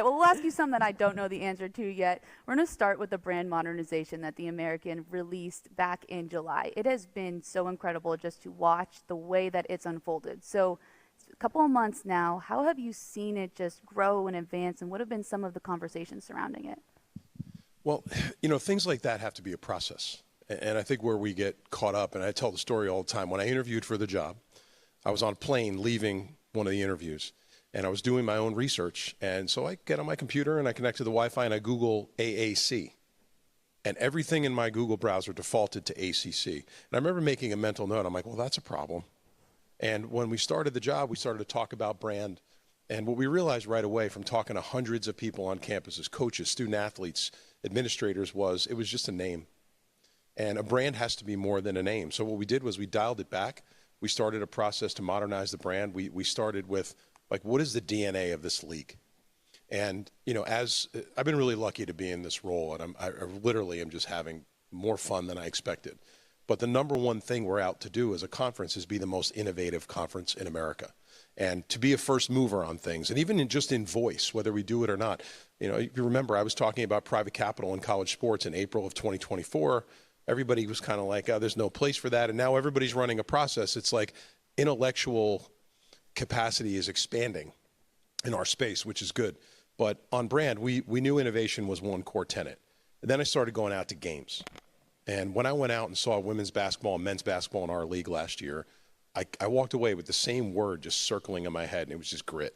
Well, we'll ask you some that I don't know the answer to yet. We're going to start with the brand modernization that the American released back in July. It has been so incredible just to watch the way that it's unfolded. So, a couple of months now, how have you seen it just grow and advance, and what have been some of the conversations surrounding it? Well, things like that have to be a process. And I think where we get caught up, and I tell the story all the time, when I interviewed for the job, I was on a plane leaving one of the interviews, and I was doing my own research. And so I get on my computer and I connect to the Wi-Fi and I Google AAC. And everything in my Google browser defaulted to ACC. And I remember making a mental note. I'm like, well, that's a problem. And when we started the job, we started to talk about brand. And what we realized right away from talking to hundreds of people on campuses, coaches, student athletes, administrators, it was just a name. And a brand has to be more than a name. So what we did was we dialed it back. We started a process to modernize the brand. We started with, what is the DNA of this league? And, as I've been really lucky to be in this role, and I literally am just having more fun than I expected. But the number one thing we're out to do as a conference is be the most innovative conference in America. And to be a first mover on things, and even just in voice, whether we do it or not. You remember I was talking about private capital in college sports in April of 2024. Everybody was kind of like, oh, there's no place for that. And now everybody's running a process. It's like intellectual capacity is expanding in our space, which is good. But on brand, we knew innovation was one core tenet. And then I started going out to games. And when I went out and saw women's basketball and men's basketball in our league last year, I walked away with the same word just circling in my head, and it was just grit.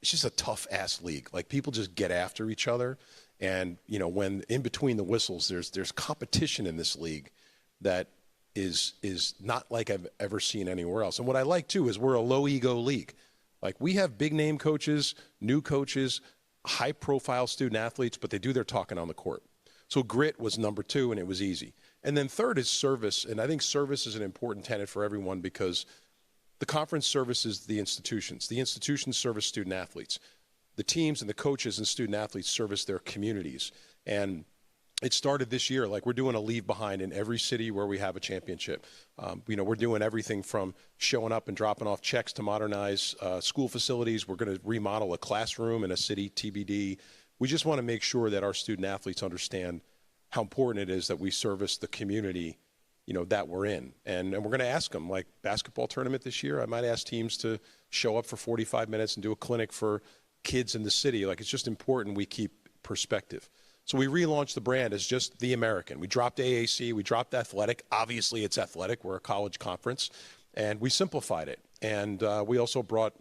It's just a tough-ass league. People just get after each other. And, when in between the whistles, there's competition in this league that is not like I've ever seen anywhere else. And what I like, too, is we're a low-ego league. We have big-name coaches, new coaches, high-profile student athletes, but they do their talking on the court. So grit was number 2, and it was easy. And then third is service, and I think service is an important tenet for everyone because the conference services the institutions. The institutions service student athletes. The teams and the coaches and student athletes service their communities. And it started this year. We're doing a leave behind in every city where we have a championship. We're doing everything from showing up and dropping off checks to modernize school facilities. We're going to remodel a classroom in a city, TBD. We just want to make sure that our student athletes understand how important it is that we service the community, that we're in. And we're going to ask them, basketball tournament this year, I might ask teams to show up for 45 minutes and do a clinic for kids in the city. It's just important we keep perspective. So we relaunched the brand as just the American. We dropped AAC, we dropped athletic. Obviously it's athletic, we're a college conference. And we simplified it. And we also brought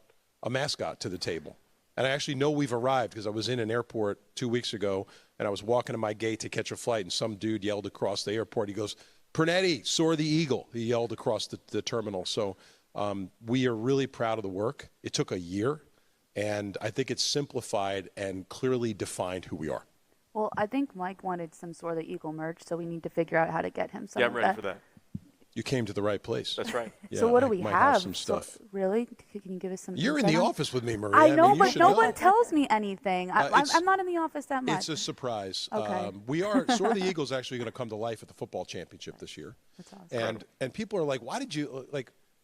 a mascot to the table. And I actually know we've arrived because I was in an airport 2 weeks ago and I was walking to my gate to catch a flight and some dude yelled across the airport. He goes, Pernetti, soar the eagle. He yelled across the terminal. So we are really proud of the work. It took a year and I think it's simplified and clearly defined who we are. Well, I think Mike wanted some Soar the Eagle merch, so we need to figure out how to get him some Yeah, of I'm ready that. for that. You came to the right place. That's right. Yeah, so what do we might have? some stuff. Really? Can you give us some You're in insight the on- office with me, Maria. I know, you but should no know. one tells me anything. It's- I'm not in the office that much. It's a surprise. Okay. We are Soar the Eagle's actually going to come to life at the football championship this year. That's awesome. And people are like, why did you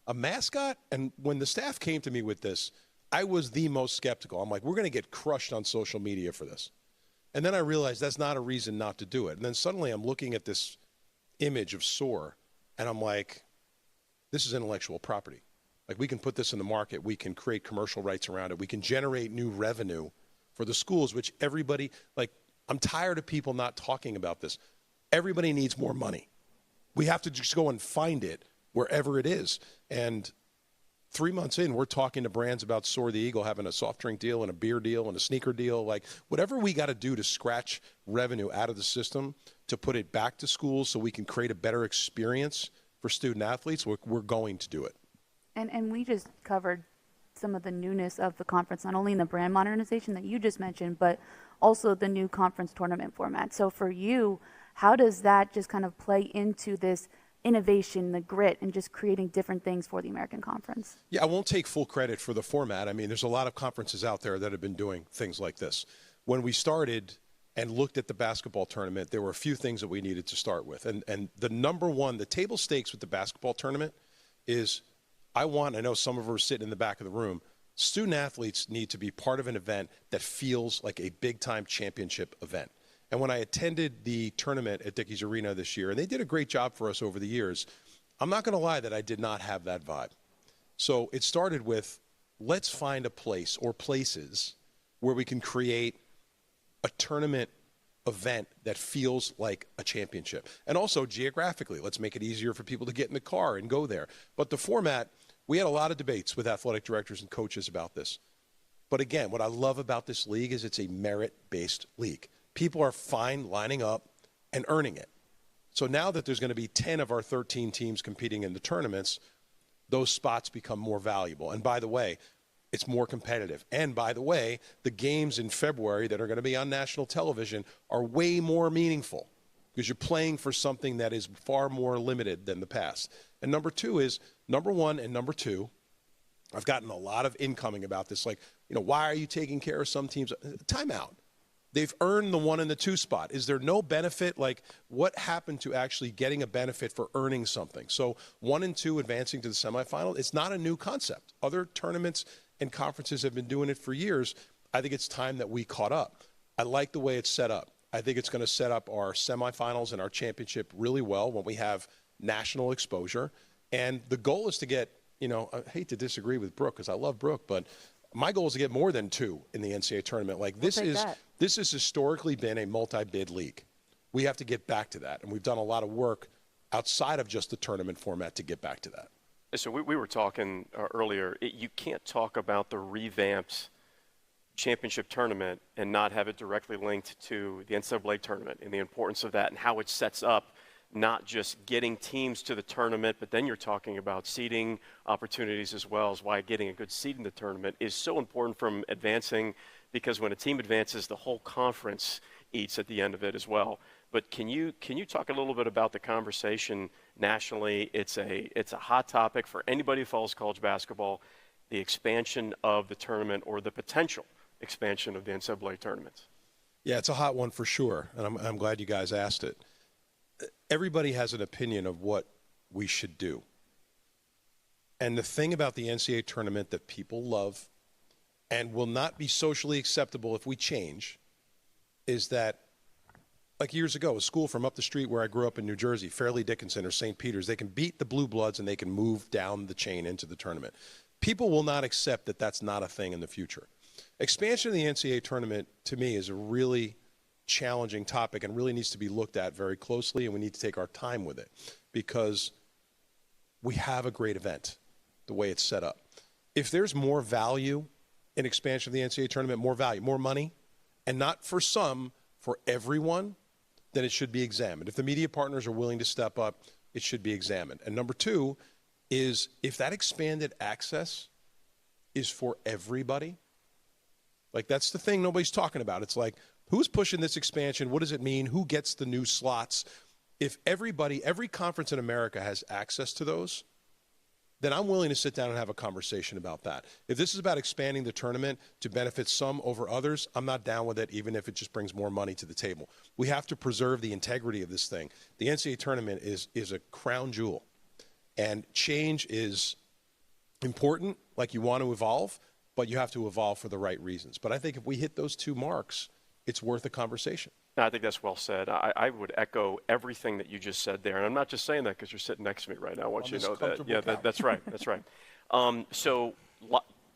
a mascot? And when the staff came to me with this, I was the most skeptical. I'm like, we're going to get crushed on social media for this. And then I realized that's not a reason not to do it. And then suddenly I'm looking at this image of Soar, and I'm like, this is intellectual property. We can put this in the market. We can create commercial rights around it. We can generate new revenue for the schools, which everybody, I'm tired of people not talking about this. Everybody needs more money. We have to just go and find it wherever it is. And 3 months in, we're talking to brands about Soar the Eagle having a soft drink deal and a beer deal and a sneaker deal. Whatever we got to do to scratch revenue out of the system to put it back to schools so we can create a better experience for student athletes, we're going to do it. And we just covered some of the newness of the conference, not only in the brand modernization that you just mentioned, but also the new conference tournament format. So for you, how does that just kind of play into this innovation, the grit, and just creating different things for the American Conference? Yeah, I won't take full credit for the format. I mean, there's a lot of conferences out there that have been doing things like this. When we started and looked at the basketball tournament, there were a few things that we needed to start with. And the number one, the table stakes with the basketball tournament is I know some of us are sitting in the back of the room, Student athletes need to be part of an event that feels like a big-time championship event. And when I attended the tournament at Dickies Arena this year, and they did a great job for us over the years, I'm not going to lie that I did not have that vibe. So it started with, let's find a place or places where we can create a tournament event that feels like a championship. And also geographically, let's make it easier for people to get in the car and go there. But the format, we had a lot of debates with athletic directors and coaches about this. But again, what I love about this league is it's a merit-based league. People are fine lining up and earning it. So now that there's going to be 10 of our 13 teams competing in the tournaments, those spots become more valuable. And by the way, it's more competitive. And by the way, the games in February that are going to be on national television are way more meaningful because you're playing for something that is far more limited than the past. And number one and number two, I've gotten a lot of incoming about this. Like, why are you taking care of some teams? Timeout. They've earned the 1 and the 2 spot. Is there no benefit? Like, what happened to actually getting a benefit for earning something? So 1 and 2 advancing to the semifinal, it's not a new concept. Other tournaments and conferences have been doing it for years. I think it's time that we caught up. I like the way it's set up. I think it's going to set up our semifinals and our championship really well when we have national exposure. And the goal is to get, I hate to disagree with Brooke because I love Brooke, but my goal is to get more than 2 in the NCAA tournament. Like, this has historically been a multi-bid league. We have to get back to that. And we've done a lot of work outside of just the tournament format to get back to that. So we were talking earlier, you can't talk about the revamped championship tournament and not have it directly linked to the NCAA tournament and the importance of that and how it sets up not just getting teams to the tournament, but then you're talking about seeding opportunities as well as why getting a good seed in the tournament is so important from advancing, because when a team advances, the whole conference eats at the end of it as well. But can you talk a little bit about the conversation nationally? It's a hot topic for anybody who follows college basketball, the expansion of the tournament or the potential expansion of the NCAA tournaments. Yeah, it's a hot one for sure, and I'm glad you guys asked it. Everybody has an opinion of what we should do. And the thing about the NCAA tournament that people love and will not be socially acceptable if we change is that, like years ago, a school from up the street where I grew up in New Jersey, Fairleigh Dickinson or St. Peter's, they can beat the Blue Bloods and they can move down the chain into the tournament. People will not accept that that's not a thing in the future. Expansion of the NCAA tournament, to me, is a really challenging topic and really needs to be looked at very closely, and we need to take our time with it because we have a great event the way it's set up. If there's more value in expansion of the NCAA tournament, more value, more money, and not for some, for everyone, then it should be examined. If the media partners are willing to step up, it should be examined. And number two is if that expanded access is for everybody, like that's the thing nobody's talking about. It's like, who's pushing this expansion? What does it mean? Who gets the new slots? If every conference in America has access to those, then I'm willing to sit down and have a conversation about that. If this is about expanding the tournament to benefit some over others, I'm not down with it, even if it just brings more money to the table. We have to preserve the integrity of this thing. The NCAA tournament is a crown jewel, and change is important, like you want to evolve, but you have to evolve for the right reasons. But I think if we hit those two marks, it's worth a conversation. I think that's well said. I would echo everything that you just said there. And I'm not just saying that because you're sitting next to me right now. I want you to know that. Yeah, that's right. That's right. So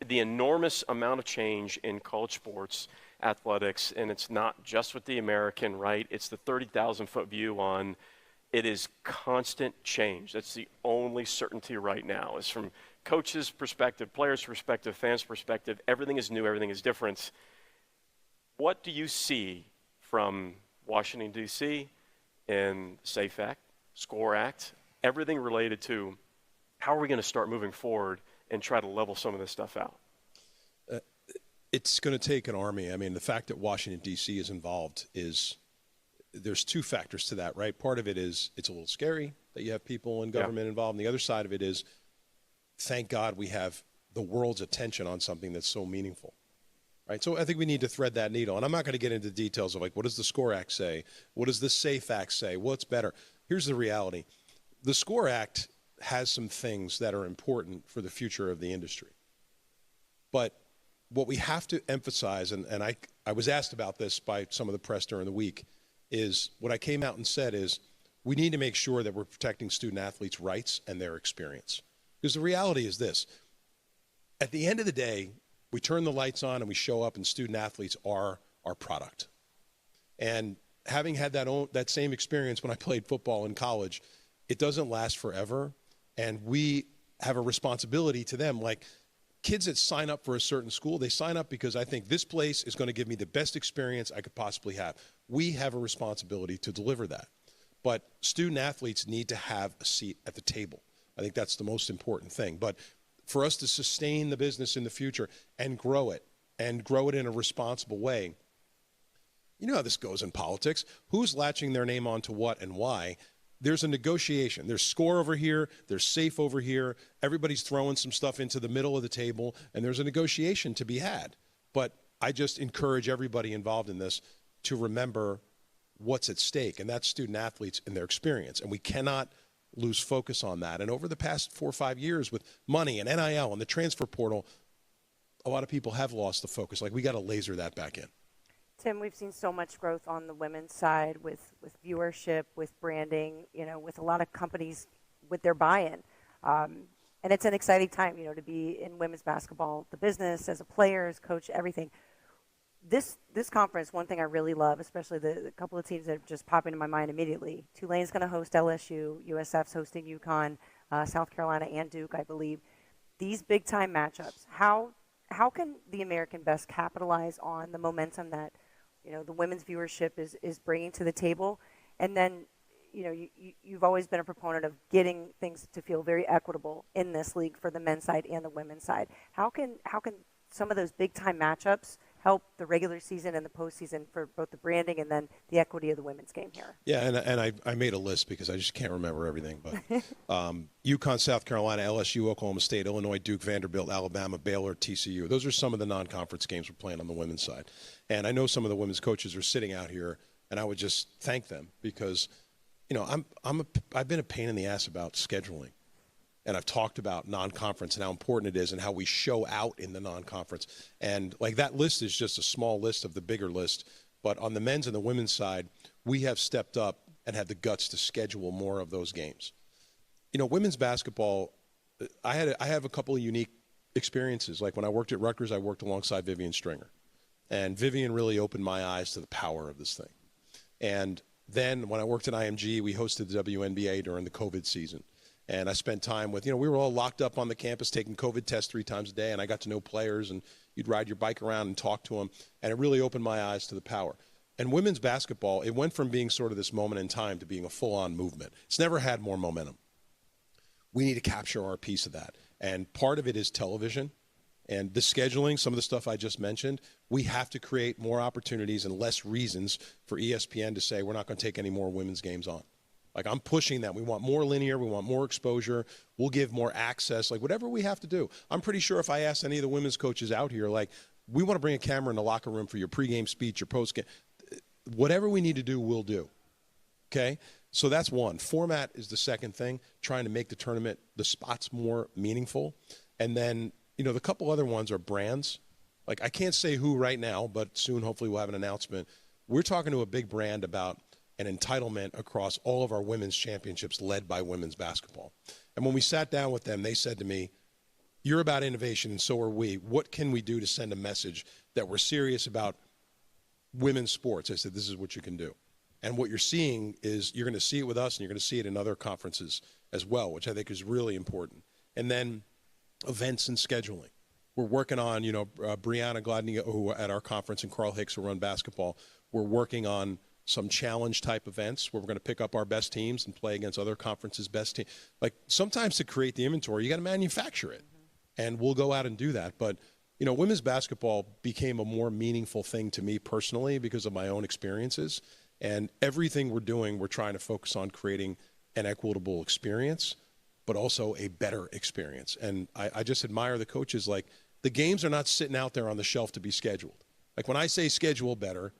the enormous amount of change in college sports, athletics, and it's not just with the American, right? It's the 30,000-foot view on it is constant change. That's the only certainty right now. Is from coaches' perspective, players' perspective, fans' perspective, everything is new, everything is different. What do you see from Washington, D.C., and SAFE Act, SCORE Act, everything related to how are we going to start moving forward and try to level some of this stuff out? It's going to take an army. I mean, the fact that Washington, D.C. is involved there's two factors to that, right? Part of it is it's a little scary that you have people in government involved. And the other side of it is, thank God we have the world's attention on something that's so meaningful. Right, so I think we need to thread that needle. And I'm not going to get into details of like, what does the SCORE Act say? What does the SAFE Act say? What's better? Here's the reality. The SCORE Act has some things that are important for the future of the industry. But what we have to emphasize, and I was asked about this by some of the press during the week, is what I came out and said is we need to make sure that we're protecting student athletes' rights and their experience. Because the reality is this. At the end of the day, we turn the lights on and we show up, and student athletes are our product. And having had that same experience when I played football in college, it doesn't last forever. And we have a responsibility to them. Like kids that sign up for a certain school, they sign up because I think this place is going to give me the best experience I could possibly have. We have a responsibility to deliver that. But student athletes need to have a seat at the table. I think that's the most important thing. But for us to sustain the business in the future and grow it in a responsible way, you know how this goes in politics. Who's latching their name onto what and why? There's a negotiation. There's score over here. There's safe over here. Everybody's throwing some stuff into the middle of the table, and there's a negotiation to be had. But I just encourage everybody involved in this to remember what's at stake, and that's student athletes and their experience. And we cannot lose focus on that. And over the past 4 or 5 years with money and NIL and the transfer portal, a lot of people have lost the focus. Like, we got to laser that back in. Tim, we've seen so much growth on the women's side with viewership, with branding, with a lot of companies with their buy-in. And it's an exciting time, to be in women's basketball, the business, as a player, as coach, everything. This conference, one thing I really love, especially the couple of teams that just pop into my mind immediately. Tulane's going to host LSU, USF's hosting UConn, South Carolina, and Duke, I believe. These big-time matchups, how can the American best capitalize on the momentum that the women's viewership is bringing to the table? And then, you've always been a proponent of getting things to feel very equitable in this league for the men's side and the women's side. How can some of those big-time matchups help the regular season and the postseason for both the branding and then the equity of the women's game here? Yeah, and I made a list because I just can't remember everything. But UConn, South Carolina, LSU, Oklahoma State, Illinois, Duke, Vanderbilt, Alabama, Baylor, TCU. Those are some of the non-conference games we're playing on the women's side. And I know some of the women's coaches are sitting out here, and I would just thank them because, I've been a pain in the ass about scheduling. And I've talked about non-conference and how important it is and how we show out in the non-conference. And like that list is just a small list of the bigger list. But on the men's and the women's side, we have stepped up and had the guts to schedule more of those games. Women's basketball, I have a couple of unique experiences. Like when I worked at Rutgers, I worked alongside Vivian Stringer. And Vivian really opened my eyes to the power of this thing. And then when I worked at IMG, we hosted the WNBA during the COVID season. And I spent time with, we were all locked up on the campus taking COVID tests 3 times a day, and I got to know players, and you'd ride your bike around and talk to them, and it really opened my eyes to the power. And women's basketball, it went from being sort of this moment in time to being a full-on movement. It's never had more momentum. We need to capture our piece of that. And part of it is television and the scheduling, some of the stuff I just mentioned. We have to create more opportunities and less reasons for ESPN to say we're not going to take any more women's games on. Like, I'm pushing that. We want more linear. We want more exposure. We'll give more access, like whatever we have to do. I'm pretty sure if I asked any of the women's coaches out here, like, we want to bring a camera in the locker room for your pregame speech, your postgame. Whatever we need to do, we'll do. Okay? So that's one. Format is the second thing, trying to make the tournament, the spots more meaningful. And then, the couple other ones are brands. Like, I can't say who right now, but soon hopefully we'll have an announcement. We're talking to a big brand about an entitlement across all of our women's championships led by women's basketball. And when we sat down with them, they said to me, you're about innovation and so are we. What can we do to send a message that we're serious about women's sports? I said, this is what you can do. And what you're seeing is you're going to see it with us and you're going to see it in other conferences as well, which I think is really important. And then events and scheduling. We're working on, Brianna Gladney, who at our conference, and Carl Hicks, who run basketball, we're working on some challenge type events where we're going to pick up our best teams and play against other conferences' best teams. Like, sometimes to create the inventory, you got to manufacture it. And we'll go out and do that. But, women's basketball became a more meaningful thing to me personally because of my own experiences. And everything we're doing, we're trying to focus on creating an equitable experience, but also a better experience. And I just admire the coaches. Like, the games are not sitting out there on the shelf to be scheduled. Like, when I say schedule better,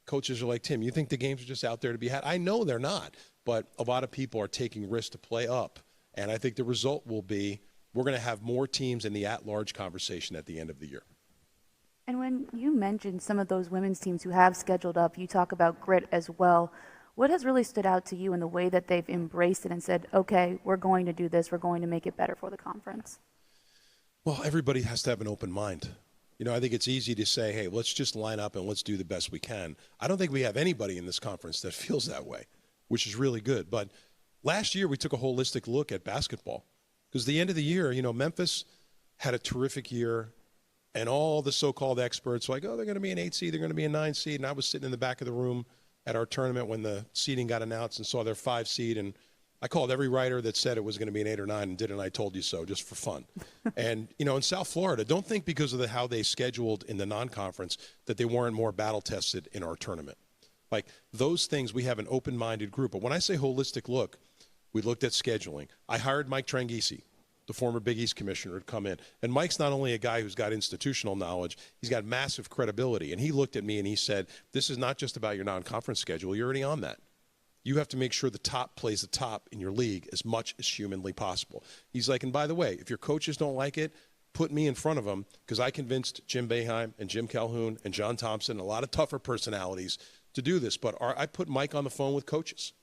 coaches are like, Tim, you think the games are just out there to be had? I know they're not, but a lot of people are taking risks to play up. And I think the result will be we're going to have more teams in the at-large conversation at the end of the year. And when you mentioned some of those women's teams who have scheduled up, you talk about grit as well. What has really stood out to you in the way that they've embraced it and said, okay, we're going to do this, we're going to make it better for the conference? Well, everybody has to have an open mind. You know, I think it's easy to say, hey, let's just line up and let's do the best we can. I don't think we have anybody in this conference that feels that way, which is really good. But last year we took a holistic look at basketball because the end of the year, you know, Memphis had a terrific year, and all the so-called experts were like, oh, they're going to be an 8 seed, they're going to be a 9 seed. And I was sitting in the back of the room at our tournament when the seeding got announced and saw their 5 seed, and I called every writer that said it was going to be an 8 or 9 and did an I told you so just for fun. And, you know, in South Florida, don't think because of how they scheduled in the non-conference that they weren't more battle-tested in our tournament. Like, those things, we have an open-minded group. But when I say holistic look, we looked at scheduling. I hired Mike Tranghese, the former Big East commissioner, to come in. And Mike's not only a guy who's got institutional knowledge, he's got massive credibility. And he looked at me and he said, this is not just about your non-conference schedule. You're already on that. You have to make sure the top plays the top in your league as much as humanly possible. He's like, and by the way, if your coaches don't like it, put me in front of them, because I convinced Jim Boeheim and Jim Calhoun and John Thompson, a lot of tougher personalities, to do this. But I put Mike on the phone with coaches.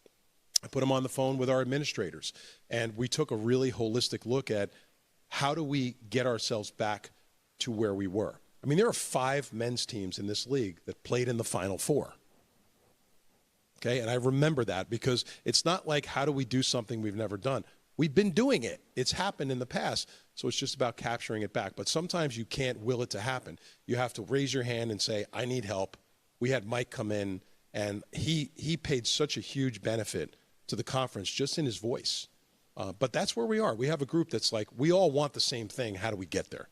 I put him on the phone with our administrators. And we took a really holistic look at how do we get ourselves back to where we were. I mean, there are 5 men's teams in this league that played in the Final Four. Okay, and I remember that because it's not like how do we do something we've never done. We've been doing it. It's happened in the past, so it's just about capturing it back. But sometimes you can't will it to happen. You have to raise your hand and say, I need help. We had Mike come in, and he paid such a huge benefit to the conference just in his voice. But that's where we are. We have a group that's like, we all want the same thing. How do we get there?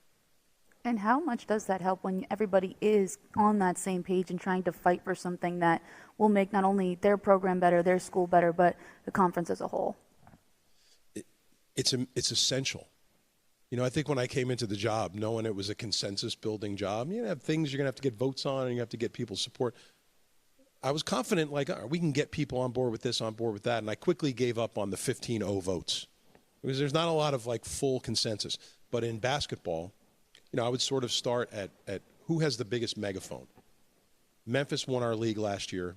And how much does that help when everybody is on that same page and trying to fight for something that will make not only their program better, their school better, but the conference as a whole? It's essential. You know, I think when I came into the job, knowing it was a consensus-building job, you have things you're going to have to get votes on, and you have to get people's support. I was confident, like, we can get people on board with this, on board with that, and I quickly gave up on the 15-0 votes because there's not a lot of, like, full consensus. But in basketball, you know, I would sort of start at who has the biggest megaphone. Memphis won our league last year,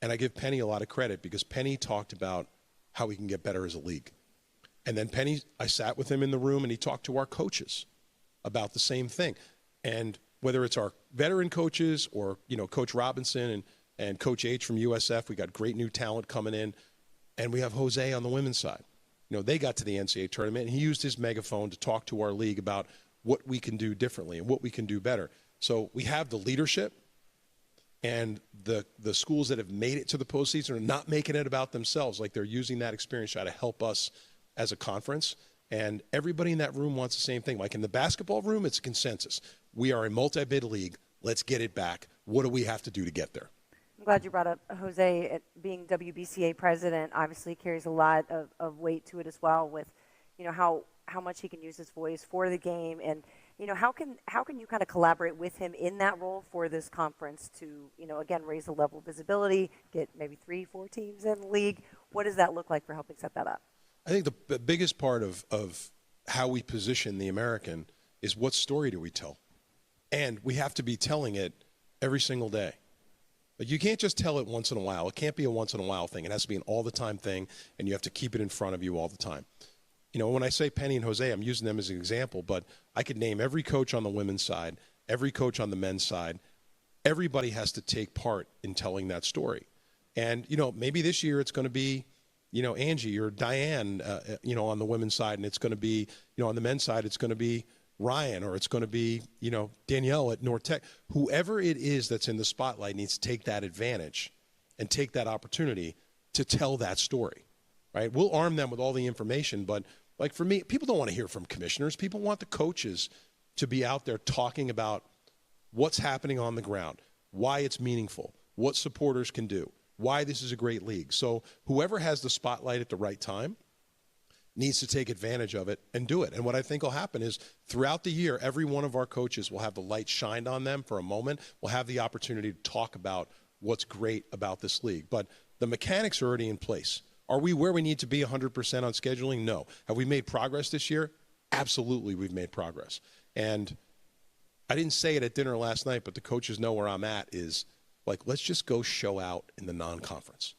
and I give Penny a lot of credit because Penny talked about how we can get better as a league. And then Penny, I sat with him in the room, and he talked to our coaches about the same thing. And whether it's our veteran coaches or, you know, Coach Robinson and Coach H from USF, we got great new talent coming in, and we have Jose on the women's side. You know, they got to the NCAA tournament, and he used his megaphone to talk to our league about what we can do differently and what we can do better. So we have the leadership, and the schools that have made it to the postseason are not making it about themselves. Like, they're using that experience to try to help us as a conference. And everybody in that room wants the same thing. Like in the basketball room, it's a consensus. We are a multi-bid league. Let's get it back. What do we have to do to get there? I'm glad you brought up Jose. Being WBCA president obviously carries a lot of weight to it as well, with, you know, how much he can use his voice for the game, and, you know, how can you kind of collaborate with him in that role for this conference to, you know, again, raise the level of visibility, get maybe 3-4 teams in the league? What does that look like for helping set that up? I think the biggest part of how we position the American is what story do we tell? And we have to be telling it every single day. But you can't just tell it once in a while. It can't be a once-in-a-while thing. It has to be an all-the-time thing, and you have to keep it in front of you all the time. You know, when I say Penny and Jose, I'm using them as an example, but I could name every coach on the women's side, every coach on the men's side. Everybody has to take part in telling that story. And, you know, maybe this year it's going to be, you know, Angie or Diane, you know, on the women's side, and it's going to be, you know, on the men's side, it's going to be Ryan, or it's going to be, you know, Danielle at North Tech. Whoever it is that's in the spotlight needs to take that advantage and take that opportunity to tell that story, right? We'll arm them with all the information, but like for me, people don't want to hear from commissioners. People want the coaches to be out there talking about what's happening on the ground, why it's meaningful, what supporters can do, why this is a great league. So whoever has the spotlight at the right time needs to take advantage of it and do it. And what I think will happen is throughout the year, every one of our coaches will have the light shined on them for a moment. We'll have the opportunity to talk about what's great about this league. But the mechanics are already in place. Are we where we need to be 100% on scheduling? No. Have we made progress this year? absolutely we've made progress. And I didn't say it at dinner last night, but the coaches know where I'm at is, like, let's just go show out in the non-conference.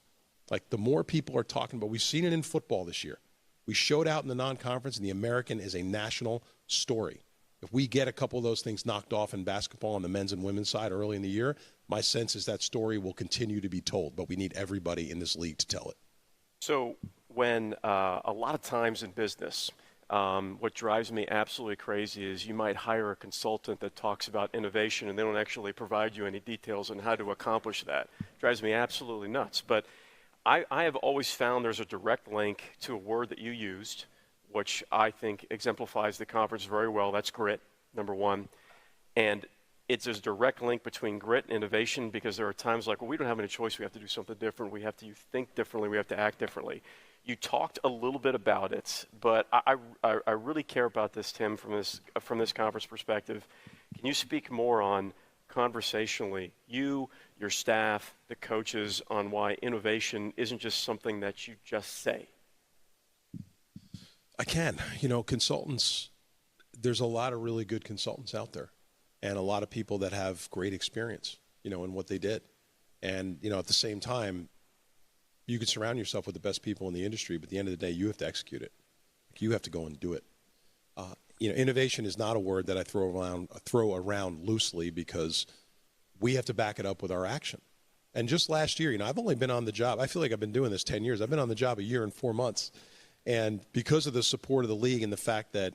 Like, the more people are talking about, we've seen it in football this year. We showed out in the non-conference, and the American is a national story. If we get a couple of those things knocked off in basketball on the men's and women's side early in the year, my sense is that story will continue to be told, but we need everybody in this league to tell it. So when a lot of times in business, what drives me absolutely crazy is you might hire a consultant that talks about innovation and they don't actually provide you any details on how to accomplish that. It drives me absolutely nuts. But I have always found there's a direct link to a word that you used, which I think exemplifies the conference very well. That's grit, number one. And it's a direct link between grit and innovation, because there are times like, well, we don't have any choice. We have to do something different. We have to think differently. We have to act differently. You talked a little bit about it, but I really care about this, Tim, from this conference perspective. Can you speak more on, conversationally, you, your staff, the coaches, on why innovation isn't just something that you just say? I can. Consultants, there's a lot of really good consultants out there, and a lot of people that have great experience, in what they did. And, at the same time, you can surround yourself with the best people in the industry, but at the end of the day, you have to execute it. You have to go and do it. Innovation is not a word that I throw around loosely, because we have to back it up with our action. And just last year, I've only been on the job. I feel like I've been doing this 10 years. I've been on the job a year and 4 months. And because of the support of the league and the fact that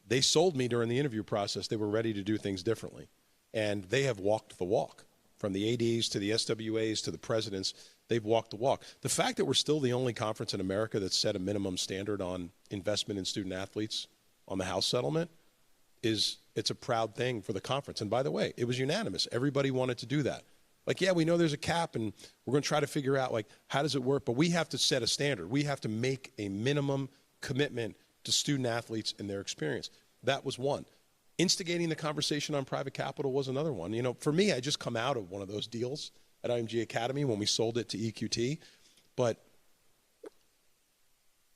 they sold me during the interview process, they were ready to do things differently. And they have walked the walk. From the ADs to the SWAs to the presidents, they've walked the walk. The fact that we're still the only conference in America that set a minimum standard on investment in student athletes on the House settlement it's a proud thing for the conference. And by the way, it was unanimous. Everybody wanted to do that. Like, yeah, we know there's a cap, and we're going to try to figure out, like, how does it work? But we have to set a standard. We have to make a minimum commitment to student athletes and their experience. That was one. Instigating the conversation on private capital was another one. For me, I just come out of one of those deals at IMG Academy when we sold it to EQT. But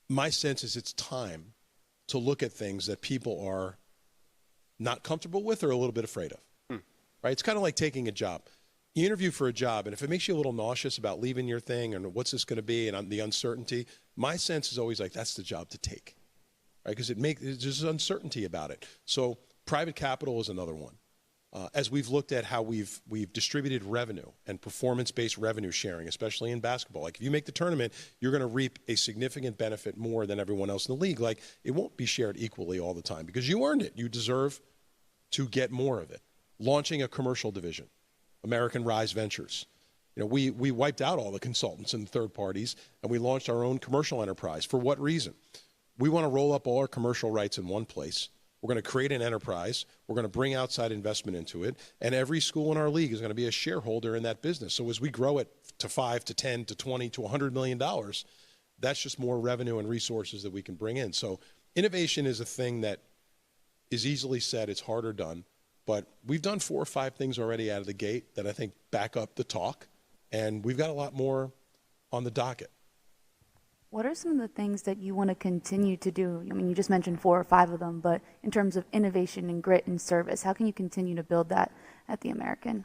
my sense is it's time to look at things that people are not comfortable with or a little bit afraid of. Right? It's kind of like taking a job. You interview for a job, and if it makes you a little nauseous about leaving your thing and what's this going to be and the uncertainty, my sense is always like, that's the job to take. Right? Because there's uncertainty about it. So private capital is another one. As we've looked at how we've distributed revenue and performance-based revenue sharing, especially in basketball. Like, if you make the tournament, you're going to reap a significant benefit more than everyone else in the league. Like, it won't be shared equally all the time because you earned it. You deserve to get more of it. Launching a commercial division, American Rise Ventures. We wiped out all the consultants and third parties, and we launched our own commercial enterprise. For what reason? We want to roll up all our commercial rights in one place. We're going to create an enterprise. We're going to bring outside investment into it. And every school in our league is going to be a shareholder in that business. So as we grow it to 5 to 10 to 20 to $100 million, that's just more revenue and resources that we can bring in. So innovation is a thing that is easily said. It's harder done. But we've done 4 or 5 things already out of the gate that I think back up the talk. And we've got a lot more on the docket. What are some of the things that you want to continue to do? I mean, you just mentioned 4 or 5 of them, but in terms of innovation and grit and service, how can you continue to build that at the American?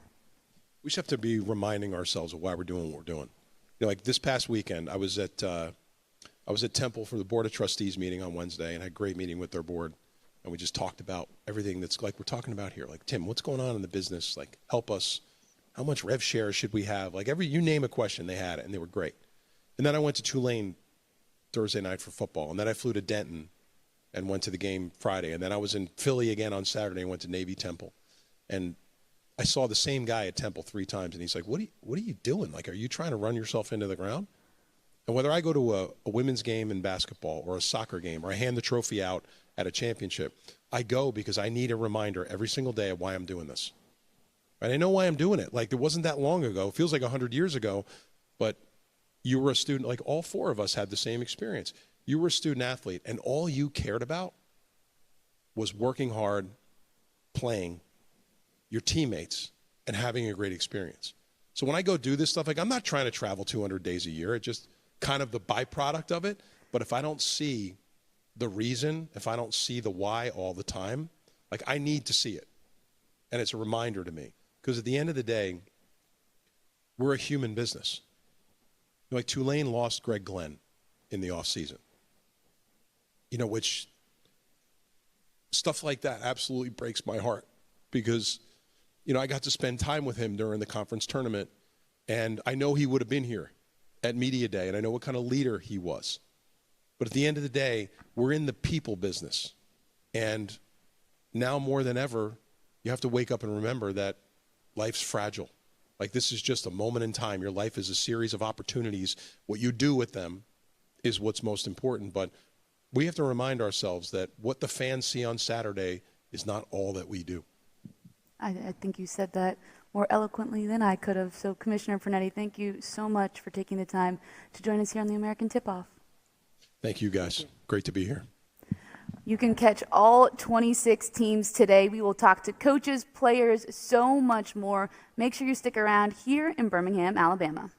We just have to be reminding ourselves of why we're doing what we're doing. Like this past weekend, I was at Temple for the Board of Trustees meeting on Wednesday, and had a great meeting with their board. And we just talked about everything that's like we're talking about here. Like, Tim, what's going on in the business? Like, help us. How much rev share should we have? Like, you name a question, they had it, and they were great. And then I went to Tulane Thursday night for football. And then I flew to Denton and went to the game Friday. And then I was in Philly again on Saturday and went to Navy Temple. And I saw the same guy at Temple 3 times. And he's like, what are you doing? Like, are you trying to run yourself into the ground? And whether I go to a women's game in basketball or a soccer game, or I hand the trophy out at a championship, I go because I need a reminder every single day of why I'm doing this. Right? I know why I'm doing it. Like, it wasn't that long ago. It feels like 100 years ago, but you were a student. Like, all 4 of us had the same experience. You were a student athlete, and all you cared about was working hard, playing, your teammates, and having a great experience. So when I go do this stuff, like, I'm not trying to travel 200 days a year. It's just kind of the byproduct of it. But if I don't see the reason, if I don't see the why all the time, like I need to see it. And it's a reminder to me. Because at the end of the day, we're a human business. Like Tulane lost Greg Glenn in the offseason. Which stuff like that absolutely breaks my heart because, I got to spend time with him during the conference tournament, and I know he would have been here at Media Day, and I know what kind of leader he was. But at the end of the day, we're in the people business. And now more than ever, you have to wake up and remember that life's fragile. Like this is just a moment in time. Your life is a series of opportunities. What you do with them is what's most important. But we have to remind ourselves that what the fans see on Saturday is not all that we do. I think you said that more eloquently than I could have. So, Commissioner Pernetti, thank you so much for taking the time to join us here on the American Tipoff. Thank you, guys. Great to be here. You can catch all 26 teams today. We will talk to coaches, players, so much more. Make sure you stick around here in Birmingham, Alabama.